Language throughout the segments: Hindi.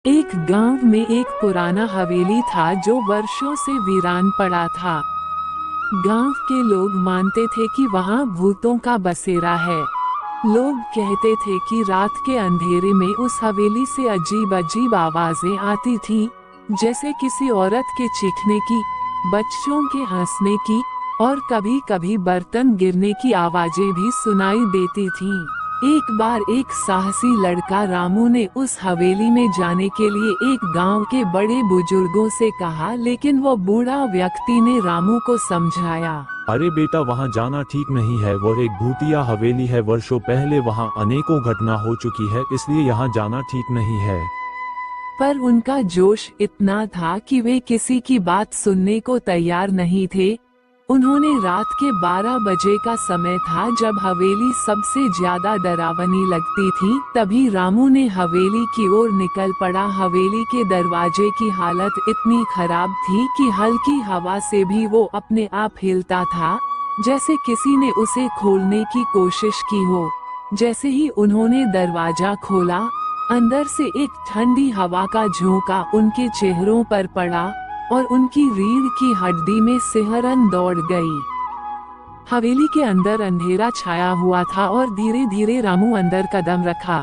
एक गांव में एक पुराना हवेली था जो वर्षों से वीरान पड़ा था। गांव के लोग मानते थे कि वहां भूतों का बसेरा है। लोग कहते थे कि रात के अंधेरे में उस हवेली से अजीब अजीब आवाजें आती थी, जैसे किसी औरत के चीखने की, बच्चों के हंसने की और कभी कभी बर्तन गिरने की आवाजें भी सुनाई देती थीं। एक बार एक साहसी लड़का रामू ने उस हवेली में जाने के लिए एक गांव के बड़े बुजुर्गों से कहा, लेकिन वो बूढ़ा व्यक्ति ने रामू को समझाया। अरे बेटा, वहाँ जाना ठीक नहीं है। वो एक भूतिया हवेली है। वर्षों पहले वहाँ अनेकों घटना हो चुकी है, इसलिए यहाँ जाना ठीक नहीं है। पर उनका जोश इतना था कि वे किसी की बात सुनने को तैयार नहीं थे। उन्होंने रात के 12 बजे का समय था जब हवेली सबसे ज्यादा डरावनी लगती थी। तभी रामू ने हवेली की ओर निकल पड़ा। हवेली के दरवाजे की हालत इतनी खराब थी कि हल्की हवा से भी वो अपने आप हिलता था, जैसे किसी ने उसे खोलने की कोशिश की हो। जैसे ही उन्होंने दरवाजा खोला, अंदर से एक ठंडी हवा का झोंका उनके चेहरों पर पड़ा और उनकी रीढ़ की हड्डी में सिहरन दौड़ गई। हवेली के अंदर अंधेरा छाया हुआ था और धीरे धीरे रामू अंदर कदम रखा।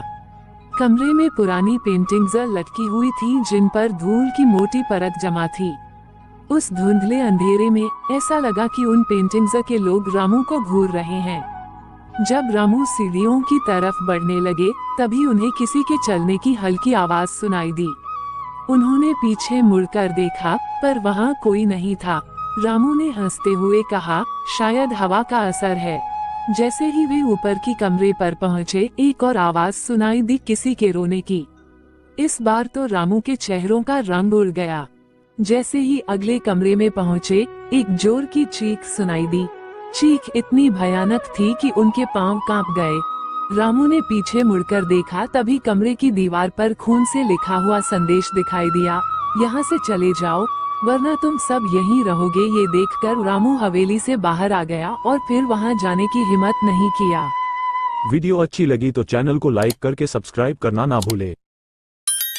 कमरे में पुरानी पेंटिंग्स लटकी हुई थी जिन पर धूल की मोटी परत जमा थी। उस धुंधले अंधेरे में ऐसा लगा कि उन पेंटिंग्स के लोग रामू को घूर रहे हैं। जब रामू सीढ़ियों की तरफ बढ़ने लगे, तभी उन्हें किसी के चलने की हल्की आवाज सुनाई दी। उन्होंने पीछे मुड़कर देखा, पर वहाँ कोई नहीं था। रामू ने हंसते हुए कहा, शायद हवा का असर है। जैसे ही वे ऊपर की कमरे पर पहुँचे, एक और आवाज सुनाई दी, किसी के रोने की। इस बार तो रामू के चेहरों का रंग उड़ गया। जैसे ही अगले कमरे में पहुँचे, एक जोर की चीख सुनाई दी। चीख इतनी भयानक थी कि उनके पांव कांप गए। रामू ने पीछे मुड़कर देखा, तभी कमरे की दीवार पर खून से लिखा हुआ संदेश दिखाई दिया, यहाँ से चले जाओ वरना तुम सब यहीं रहोगे। ये देखकर रामू हवेली से बाहर आ गया और फिर वहाँ जाने की हिम्मत नहीं किया। वीडियो अच्छी लगी तो चैनल को लाइक करके सब्सक्राइब करना ना भूले।